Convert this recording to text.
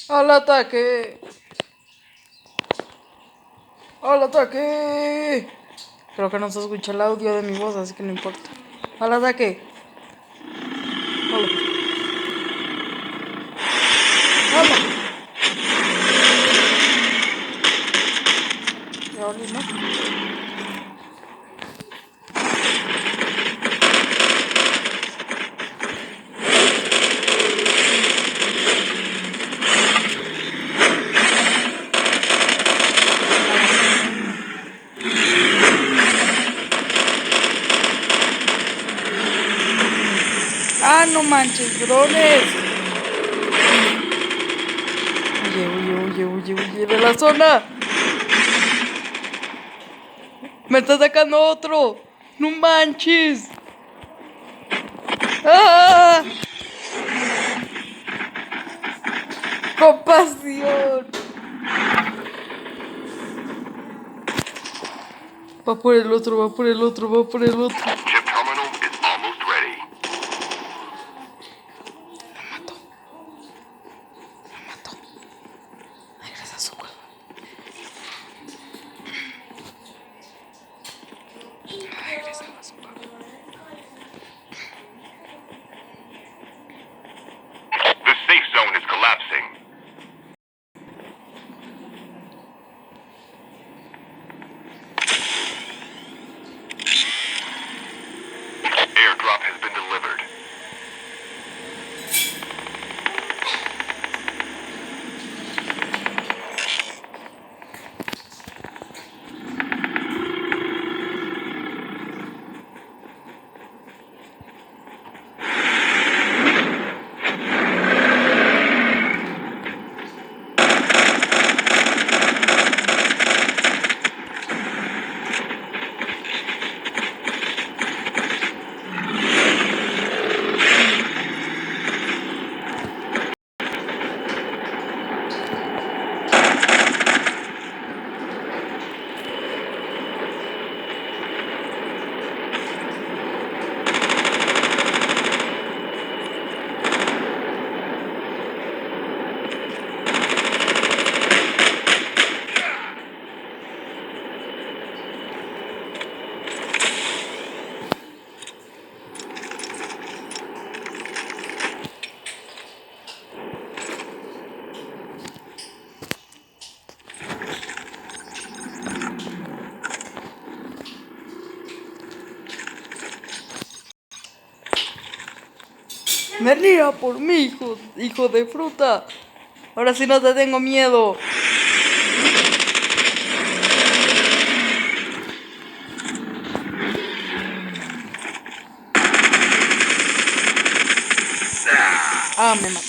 ¡Al ataque! ¡Al ataque! Creo que no se escucha el audio de mi voz, así que no importa. ¡Al ataque! ¡Hola! ¡Hola! ¿Ya olí, no? ¡Ah, no manches, drones! Huye de la zona. Me está atacando otro. No manches. ¡Ah! Compasión. Va por el otro, va por el otro, va por el otro. Chip terminal is almost ready. Lo mató. Lo mató. Regresa a su cueva. Regresa a su cueva. The safe zone is collapsing. Airdrop has been delivered. Venía por mí, hijo de fruta. Ahora sí no te tengo miedo. Ah, me mató.